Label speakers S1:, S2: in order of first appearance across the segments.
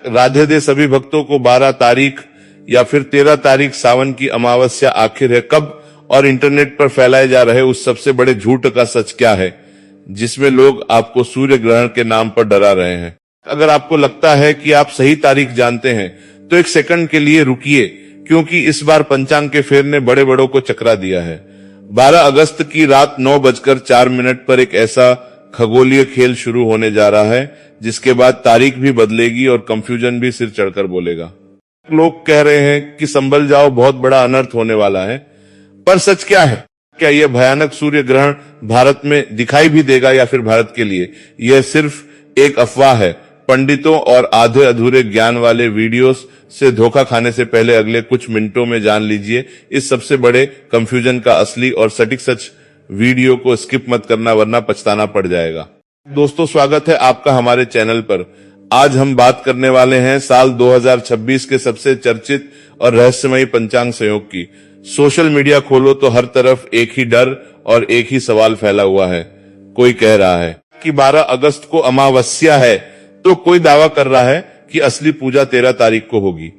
S1: राधे दे सभी भक्तों को 12 तारीख या फिर 13 तारीख सावन की अमावस्या आखिर है कब, और इंटरनेट पर फैलाए जा रहे उस सबसे बड़े झूठ का सच क्या है जिसमें लोग आपको सूर्य ग्रहण के नाम पर डरा रहे हैं। अगर आपको लगता है कि आप सही तारीख जानते हैं तो एक सेकंड के लिए रुकिए, क्योंकि इस बार पंचांग के फेर ने बड़े बड़ों को चकरा दिया है। 12 अगस्त की रात 9:04 पर एक ऐसा खगोलीय खेल शुरू होने जा रहा है जिसके बाद तारीख भी बदलेगी और कंफ्यूजन भी सिर चढ़कर बोलेगा। लोग कह रहे हैं कि संभल जाओ, बहुत बड़ा अनर्थ होने वाला है, पर सच क्या है? क्या यह भयानक सूर्य ग्रहण भारत में दिखाई भी देगा या फिर भारत के लिए यह सिर्फ एक अफवाह है? पंडितों और आधे अधूरे ज्ञान वाले वीडियोस से धोखा खाने से पहले अगले कुछ मिनटों में जान लीजिए इस सबसे बड़े कंफ्यूजन का असली और सटीक सच। वीडियो को स्किप मत करना वरना पछताना पड़ जाएगा। दोस्तों, स्वागत है आपका हमारे चैनल पर। आज हम बात करने वाले हैं साल 2026 के सबसे चर्चित और रहस्यमयी पंचांग संयोग की। सोशल मीडिया खोलो तो हर तरफ एक ही डर और एक ही सवाल फैला हुआ है। कोई कह रहा है कि 12 अगस्त को अमावस्या है, तो कोई दावा कर रहा है कि असली पूजा 13 तारीख को होगी।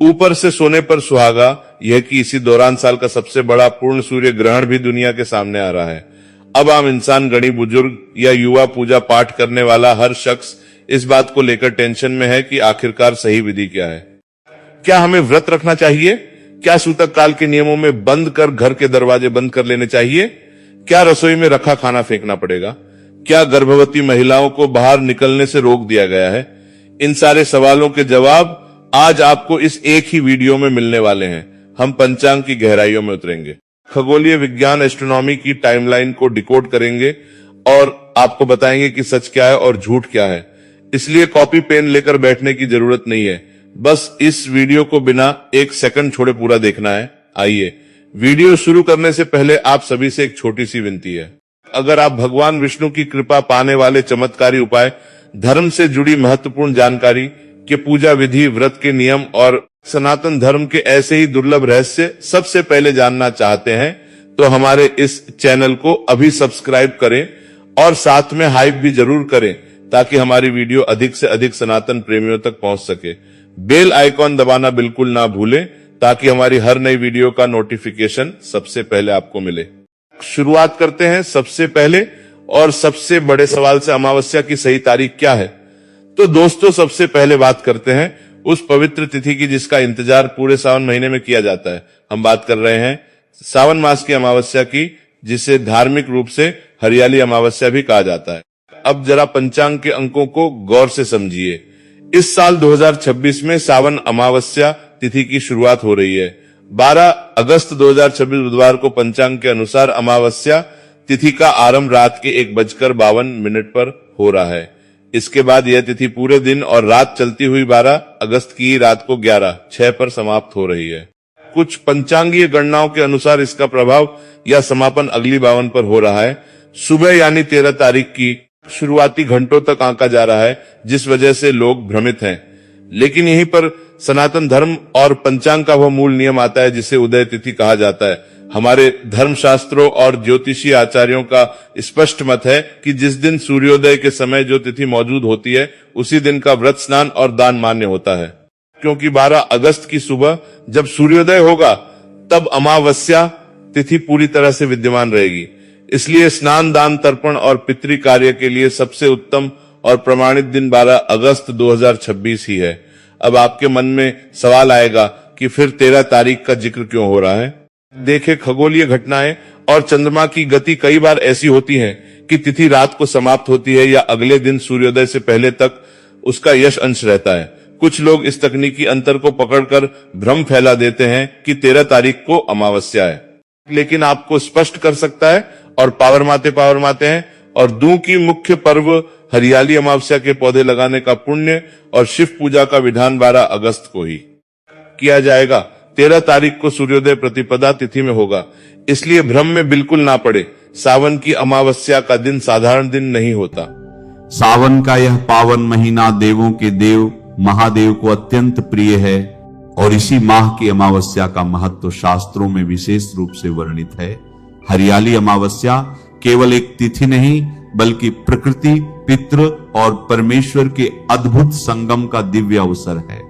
S1: ऊपर से सोने पर सुहागा यह कि इसी दौरान साल का सबसे बड़ा पूर्ण सूर्य ग्रहण भी दुनिया के सामने आ रहा है। अब आम इंसान, गणी बुजुर्ग या युवा पूजा पाठ करने वाला हर शख्स इस बात को लेकर टेंशन में है कि आखिरकार सही विधि क्या है। क्या हमें व्रत रखना चाहिए? क्या सूतक काल के नियमों में बंद कर घर के दरवाजे बंद कर लेने चाहिए? क्या रसोई में रखा खाना फेंकना पड़ेगा? क्या गर्भवती महिलाओं को बाहर निकलने से रोक दिया गया है? इन सारे सवालों के जवाब आज आपको इस एक ही वीडियो में मिलने वाले हैं। हम पंचांग की गहराइयों में उतरेंगे, खगोलीय विज्ञान एस्ट्रोनॉमी की टाइमलाइन को डिकोड करेंगे और आपको बताएंगे कि सच क्या है और झूठ क्या है। इसलिए कॉपी पेन लेकर बैठने की जरूरत नहीं है, बस इस वीडियो को बिना एक सेकंड छोड़े पूरा देखना है। आइए, वीडियो शुरू करने से पहले आप सभी से एक छोटी सी विनती है। अगर आप भगवान विष्णु की कृपा पाने वाले चमत्कारी उपाय, धर्म से जुड़ी महत्वपूर्ण जानकारी के पूजा विधि, व्रत के नियम और सनातन धर्म के ऐसे ही दुर्लभ रहस्य सबसे पहले जानना चाहते हैं तो हमारे इस चैनल को अभी सब्सक्राइब करें और साथ में हाइप भी जरूर करें ताकि हमारी वीडियो अधिक से अधिक सनातन प्रेमियों तक पहुंच सके। बेल आइकॉन दबाना बिल्कुल ना भूलें ताकि हमारी हर नई वीडियो का नोटिफिकेशन सबसे पहले आपको मिले। शुरुआत करते हैं सबसे पहले और सबसे बड़े सवाल से, अमावस्या की सही तारीख क्या है? तो दोस्तों, सबसे पहले बात करते हैं उस पवित्र तिथि की जिसका इंतजार पूरे सावन महीने में किया जाता है। हम बात कर रहे हैं सावन मास की अमावस्या की, जिसे धार्मिक रूप से हरियाली अमावस्या भी कहा जाता है। अब जरा पंचांग के अंकों को गौर से समझिए। इस साल 2026 में सावन अमावस्या तिथि की शुरुआत हो रही है। 12 अगस्त 2026 बुधवार को पंचांग के अनुसार अमावस्या तिथि का आरंभ रात के 1:52 पर हो रहा है। इसके बाद यह तिथि पूरे दिन और रात चलती हुई 12 अगस्त की रात को 11:06 पर समाप्त हो रही है। कुछ पंचांगीय गणनाओं के अनुसार इसका प्रभाव या समापन अगली 52 पर हो रहा है। सुबह यानी 13 तारीख की शुरुआती घंटों तक आंका जा रहा है, जिस वजह से लोग भ्रमित हैं। लेकिन यहीं पर सनातन धर्म और पंचांग का वह मूल नियम आता है जिसे उदय तिथि कहा जाता है। हमारे धर्मशास्त्रों और ज्योतिषीय आचार्यों का स्पष्ट मत है कि जिस दिन सूर्योदय के समय जो तिथि मौजूद होती है उसी दिन का व्रत, स्नान और दान मान्य होता है। क्योंकि 12 अगस्त की सुबह जब सूर्योदय होगा तब अमावस्या तिथि पूरी तरह से विद्यमान रहेगी। इसलिए स्नान, दान, तर्पण और पितृ कार्य के लिए सबसे उत्तम और प्रमाणित दिन 12 अगस्त 2026 ही है। अब आपके मन में सवाल आएगा कि फिर 13 तारीख का जिक्र क्यों हो रहा है? देखें, खगोलीय घटनाएं और चंद्रमा की गति कई बार ऐसी होती है कि तिथि रात को समाप्त होती है या अगले दिन सूर्योदय से पहले तक उसका यश अंश रहता है। कुछ लोग इस तकनीकी अंतर को पकड़कर भ्रम फैला देते हैं कि 13 तारीख को अमावस्या है, लेकिन आपको स्पष्ट कर सकता है और पावर माते हैं। और दू की मुख्य पर्व हरियाली अमावस्या के पौधे लगाने का पुण्य और शिव पूजा का विधान 12 अगस्त को ही किया जाएगा। 13 तारीख को सूर्योदय प्रतिपदा तिथि में होगा, इसलिए भ्रम में बिल्कुल ना पड़े। सावन की अमावस्या का दिन साधारण दिन नहीं होता।
S2: सावन का यह पावन महीना देवों के देव महादेव को अत्यंत प्रिय है और इसी माह की अमावस्या का महत्व शास्त्रों में विशेष रूप से वर्णित है। हरियाली अमावस्या केवल एक तिथि नहीं बल्कि प्रकृति, पितृ और परमेश्वर के अद्भुत संगम का दिव्य अवसर है।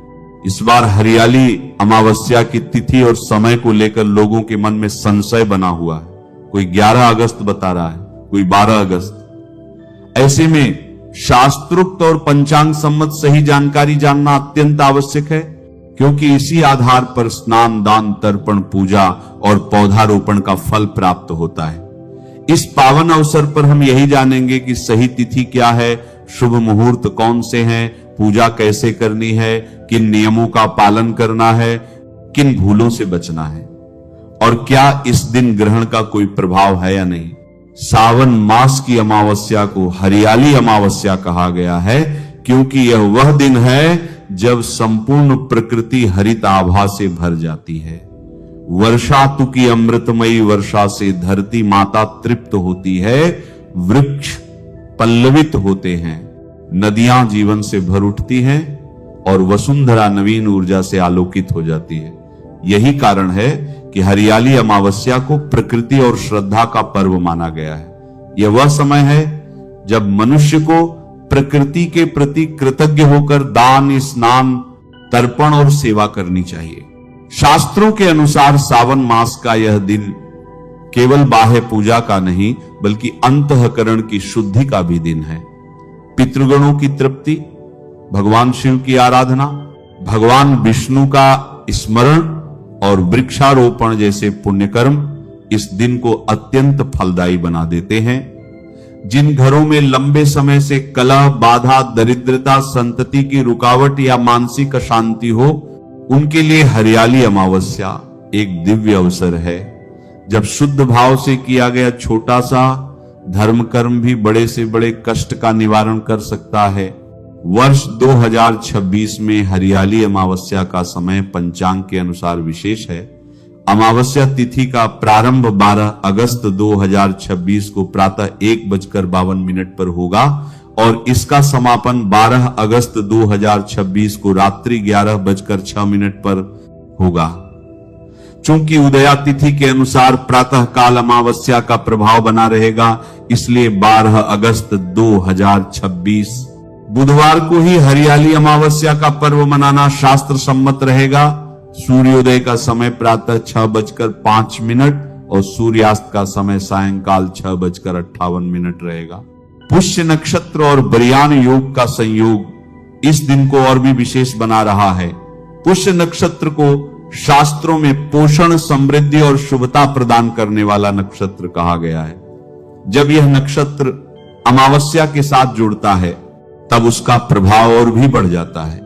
S2: इस बार हरियाली अमावस्या की तिथि और समय को लेकर लोगों के मन में संशय बना हुआ है। कोई 11 अगस्त बता रहा है, कोई 12 अगस्त। ऐसे में शास्त्रोक्त और पंचांग सम्मत सही जानकारी जानना अत्यंत आवश्यक है, क्योंकि इसी आधार पर स्नान, दान, तर्पण, पूजा और पौधारोपण का फल प्राप्त होता है। इस पावन अवसर पर हम यही जानेंगे कि सही तिथि क्या है, शुभ मुहूर्त कौन से हैं, पूजा कैसे करनी है, किन नियमों का पालन करना है, किन भूलों से बचना है, और क्या इस दिन ग्रहण का कोई प्रभाव है या नहीं। सावन मास की अमावस्या को हरियाली अमावस्या कहा गया है, क्योंकि यह वह दिन है जब संपूर्ण प्रकृति हरित आभा से भर जाती है। वर्षातु की अमृतमयी वर्षा से धरती माता तृप्त होती है, वृक्ष पल्लवित होते हैं, नदियां जीवन से भर उठती हैं और वसुंधरा नवीन ऊर्जा से आलोकित हो जाती है। यही कारण है कि हरियाली अमावस्या को प्रकृति और श्रद्धा का पर्व माना गया है। यह वह समय है जब मनुष्य को प्रकृति के प्रति कृतज्ञ होकर दान, स्नान, तर्पण और सेवा करनी चाहिए। शास्त्रों के अनुसार सावन मास का यह दिन केवल बाह्य पूजा का नहीं, बल्कि अंतःकरण की शुद्धि का भी दिन है। पितृगणों की तृप्ति, भगवान शिव की आराधना, भगवान विष्णु का स्मरण और वृक्षारोपण जैसे पुण्यकर्म इस दिन को अत्यंत फलदायी बना देते हैं। जिन घरों में लंबे समय से कलह, बाधा, दरिद्रता, संतति की रुकावट या मानसिक अशांति हो, उनके लिए हरियाली अमावस्या एक दिव्य अवसर है, जब शुद्ध भाव से किया गया छोटा सा धर्म कर्म भी बड़े से बड़े कष्ट का निवारण कर सकता है। वर्ष 2026 में हरियाली अमावस्या का समय पंचांग के अनुसार विशेष है। अमावस्या तिथि का प्रारंभ 12 अगस्त 2026 को प्रातः 1:52 पर होगा और इसका समापन 12 अगस्त 2026 को रात्रि 11:06 पर होगा। चूंकि उदया तिथि के अनुसार प्रातः काल अमावस्या का प्रभाव बना रहेगा, इसलिए 12 अगस्त 2026 बुधवार को ही हरियाली अमावस्या का पर्व मनाना शास्त्र सम्मत रहेगा। सूर्योदय का समय प्रातः 6:05 और सूर्यास्त का समय सायंकाल 6:58 रहेगा। पुष्य नक्षत्र और बरियान योग का संयोग इस दिन को और भी विशेष बना रहा है। पुष्य नक्षत्र को शास्त्रों में पोषण, समृद्धि और शुभता प्रदान करने वाला नक्षत्र कहा गया है। जब यह नक्षत्र अमावस्या के साथ जुड़ता है, तब उसका प्रभाव और भी बढ़ जाता है।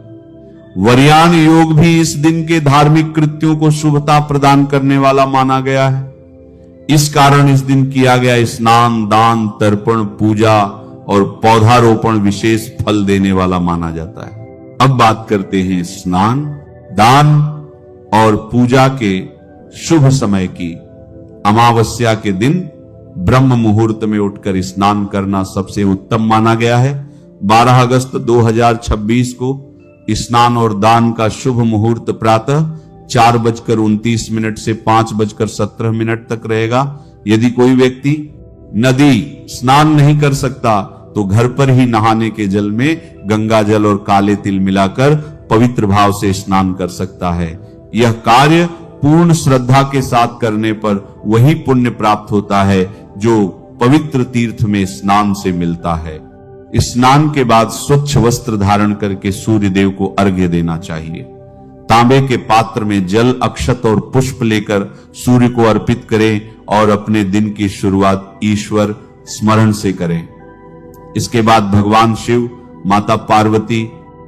S2: वरियान योग भी इस दिन के धार्मिक कृत्यों को शुभता प्रदान करने वाला माना गया है। इस कारण इस दिन किया गया स्नान, दान, तर्पण, पूजा और पौधारोपण विशेष फल देने वाला माना जाता है। अब बात करते हैं स्नान, दान और पूजा के शुभ समय की। अमावस्या के दिन ब्रह्म मुहूर्त में उठकर स्नान करना सबसे उत्तम माना गया है। 12 अगस्त 2026 को स्नान और दान का शुभ मुहूर्त प्रातः 4:29 से 5:17 तक रहेगा। यदि कोई व्यक्ति नदी स्नान नहीं कर सकता तो घर पर ही नहाने के जल में गंगा जल और काले तिल मिलाकर पवित्र भाव से स्नान कर सकता है। यह कार्य पूर्ण श्रद्धा के साथ करने पर वही पुण्य प्राप्त होता है जो पवित्र तीर्थ में स्नान से मिलता है। स्नान के बाद स्वच्छ वस्त्र धारण करके सूर्य देव को अर्घ्य देना चाहिए। तांबे के पात्र में जल, अक्षत और पुष्प लेकर सूर्य को अर्पित करें और अपने दिन की शुरुआत ईश्वर स्मरण से करें। इसके बाद भगवान शिव, माता पार्वती,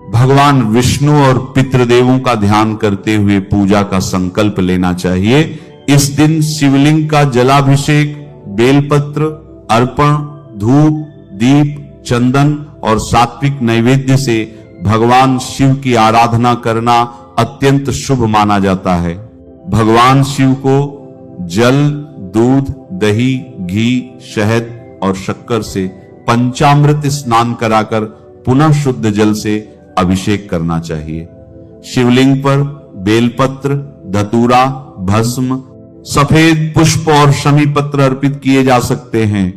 S2: भगवान विष्णु और पितृदेवों का ध्यान करते हुए पूजा का संकल्प लेना चाहिए। इस दिन शिवलिंग का जलाभिषेक, बेलपत्र अर्पण, धूप, दीप, चंदन और सात्विक नैवेद्य से भगवान शिव की आराधना करना अत्यंत शुभ माना जाता है। भगवान शिव को जल, दूध, दही, घी, शहद और शक्कर से पंचामृत स्नान कराकर पुनः शुद्ध जल से अभिषेक करना चाहिए। शिवलिंग पर बेलपत्र, धतूरा, भस्म, सफेद पुष्प और शमी पत्र अर्पित किए जा सकते हैं।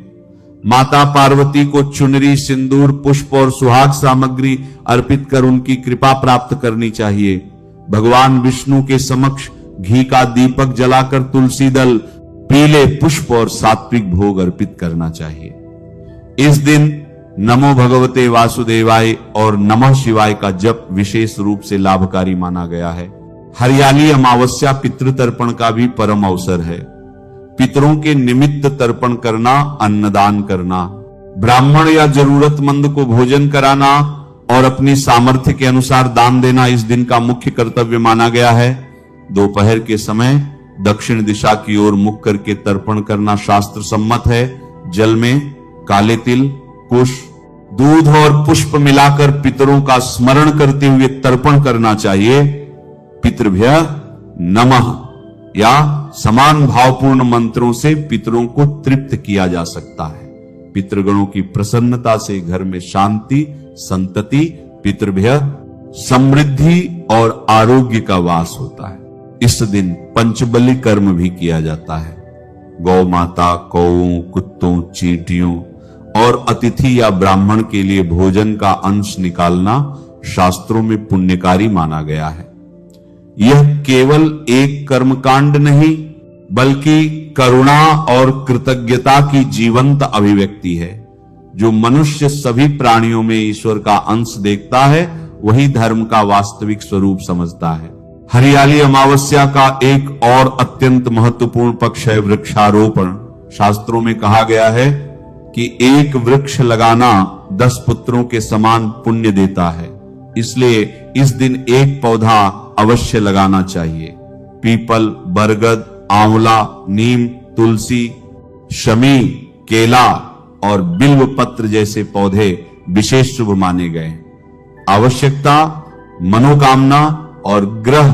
S2: माता पार्वती को चुनरी, सिंदूर, पुष्प और सुहाग सामग्री अर्पित कर उनकी कृपा प्राप्त करनी चाहिए। भगवान विष्णु के समक्ष घी का दीपक जलाकर तुलसी दल, पीले पुष्प और सात्विक भोग अर्पित करना चाहिए। इस दिन नमो भगवते वासुदेवाय और नमः शिवाय का जप विशेष रूप से लाभकारी माना गया है। हरियाली अमावस्या पितृतर्पण का भी परम अवसर है। पितरों के निमित्त तर्पण करना, अन्नदान करना, ब्राह्मण या जरूरतमंद को भोजन कराना और अपनी सामर्थ्य के अनुसार दान देना इस दिन का मुख्य कर्तव्य माना गया है। दोपहर के समय दक्षिण दिशा की ओर मुख करके तर्पण करना शास्त्र सम्मत है। जल में काले तिल, कुश, दूध और पुष्प मिलाकर पितरों का स्मरण करते हुए तर्पण करना चाहिए। पितृभ्य नमः या समान भावपूर्ण मंत्रों से पितरों को तृप्त किया जा सकता है। पितृगणों की प्रसन्नता से घर में शांति, संतति, पितृभ्य समृद्धि और आरोग्य का वास होता है। इस दिन पंचबली कर्म भी किया जाता है। गौ माता, कौओं, कुत्तों, चींटियों और अतिथि या ब्राह्मण के लिए भोजन का अंश निकालना शास्त्रों में पुण्यकारी माना गया है। यह केवल एक कर्मकांड नहीं बल्कि करुणा और कृतज्ञता की जीवंत अभिव्यक्ति है। जो मनुष्य सभी प्राणियों में ईश्वर का अंश देखता है वही धर्म का वास्तविक स्वरूप समझता है। हरियाली अमावस्या का एक और अत्यंत महत्वपूर्ण पक्ष है वृक्षारोपण। शास्त्रों में कहा गया है कि एक वृक्ष लगाना 10 पुत्रों के समान पुण्य देता है। इसलिए इस दिन एक पौधा अवश्य लगाना चाहिए। पीपल, बरगद, आंवला, नीम, तुलसी, शमी, केला और बिल्व पत्र जैसे पौधे विशेष शुभ माने गए। आवश्यकता, मनोकामना और ग्रह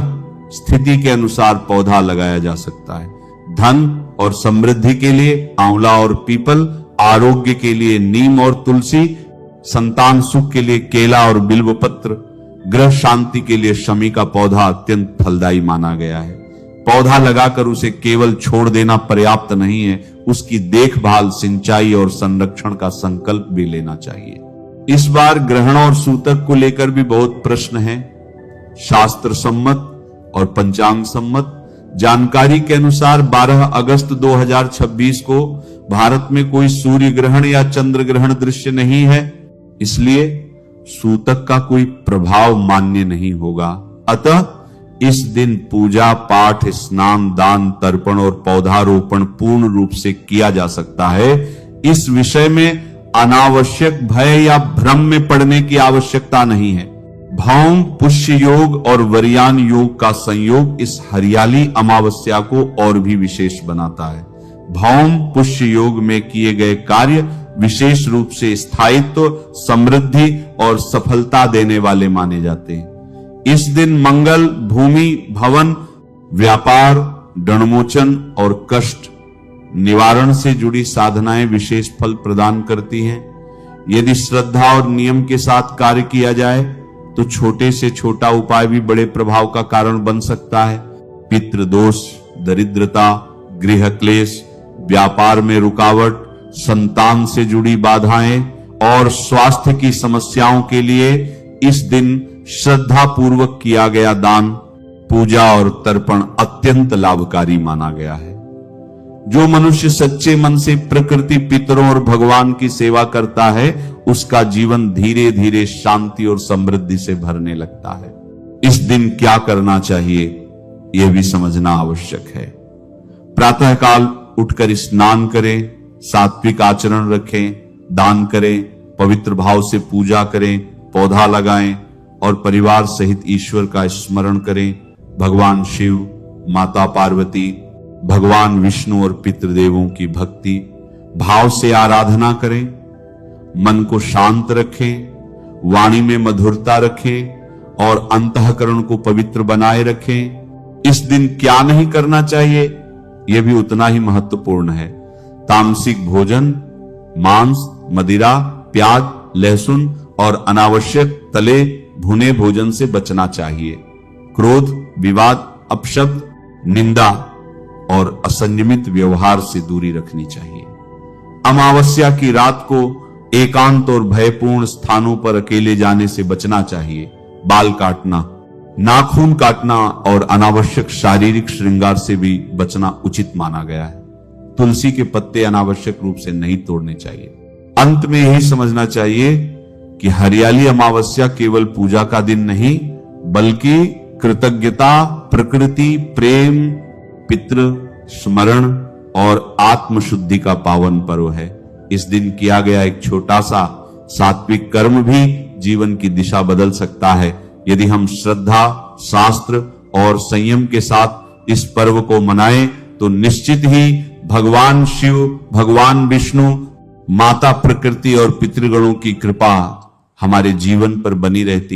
S2: स्थिति के अनुसार पौधा लगाया जा सकता है। धन और समृद्धि के लिए आंवला और पीपल, आरोग्य के लिए नीम और तुलसी, संतान सुख के लिए केला और बिल्व पत्र, ग्रह शांति के लिए शमी का पौधा अत्यंत फलदायी माना गया है। पौधा लगाकर उसे केवल छोड़ देना पर्याप्त नहीं है, उसकी देखभाल, सिंचाई और संरक्षण का संकल्प भी लेना चाहिए। इस बार ग्रहण और सूतक को लेकर भी बहुत प्रश्न हैं। शास्त्र सम्मत और पंचांग सम्मत जानकारी के अनुसार 12 अगस्त 2026 को भारत में कोई सूर्य ग्रहण या चंद्र ग्रहण दृश्य नहीं है, इसलिए सूतक का कोई प्रभाव मान्य नहीं होगा। अतः इस दिन पूजा पाठ, स्नान, दान, तर्पण और पौधारोपण पूर्ण रूप से किया जा सकता है। इस विषय में अनावश्यक भय या भ्रम में पड़ने की आवश्यकता नहीं है। भौम पुष्य योग और वरियान योग का संयोग इस हरियाली अमावस्या को और भी विशेष बनाता है। भौम पुष्य योग में किए गए कार्य विशेष रूप से स्थायित्व, समृद्धि और सफलता देने वाले माने जाते हैं। इस दिन मंगल, भूमि, भवन, व्यापार, ऋणमोचन और कष्ट निवारण से जुड़ी साधनाएं विशेष फल प्रदान करती हैं। यदि श्रद्धा और नियम के साथ कार्य किया जाए तो छोटे से छोटा उपाय भी बड़े प्रभाव का कारण बन सकता है। पितृदोष, दरिद्रता, गृह क्लेश, व्यापार में रुकावट, संतान से जुड़ी बाधाएं और स्वास्थ्य की समस्याओं के लिए इस दिन श्रद्धा पूर्वक किया गया दान, पूजा और तर्पण अत्यंत लाभकारी माना गया है। जो मनुष्य सच्चे मन से प्रकृति, पितरों और भगवान की सेवा करता है उसका जीवन धीरे धीरे शांति और समृद्धि से भरने लगता है। इस दिन क्या करना चाहिए यह भी समझना आवश्यक है। प्रातःकाल उठकर स्नान करें, सात्विक आचरण रखें, दान करें, पवित्र भाव से पूजा करें, पौधा लगाएं और परिवार सहित ईश्वर का स्मरण करें। भगवान शिव, माता पार्वती, भगवान विष्णु और पितृदेवों की भक्ति भाव से आराधना करें। मन को शांत रखें, वाणी में मधुरता रखें और अंतःकरण को पवित्र बनाए रखें। इस दिन क्या नहीं करना चाहिए यह भी उतना ही महत्वपूर्ण है। तामसिक भोजन, मांस, मदिरा, प्याज, लहसुन और अनावश्यक तले भुने भोजन से बचना चाहिए। क्रोध, विवाद, अपशब्द, निंदा और असंयमित व्यवहार से दूरी रखनी चाहिए। अमावस्या की रात को एकांत और भयपूर्ण स्थानों पर अकेले जाने से बचना चाहिए। बाल काटना, नाखून काटना और अनावश्यक शारीरिक श्रृंगार से भी बचना उचित माना गया है। तुलसी के पत्ते अनावश्यक रूप से नहीं तोड़ने चाहिए। अंत में यही समझना चाहिए कि हरियाली अमावस्या केवल पूजा का दिन नहीं, बल्कि कृतज्ञता, प्रकृति, प्रेम, पितृ स्मरण और आत्मशुद्धि का पावन पर्व है। इस दिन किया गया एक छोटा सा सात्विक कर्म भी जीवन की दिशा बदल सकता है। यदि हम श्रद्धा, शास्त्र और संयम के साथ इस पर्व को मनाएं तो निश्चित ही भगवान शिव, भगवान विष्णु, माता प्रकृति और पितृगणों की कृपा हमारे जीवन पर बनी रहती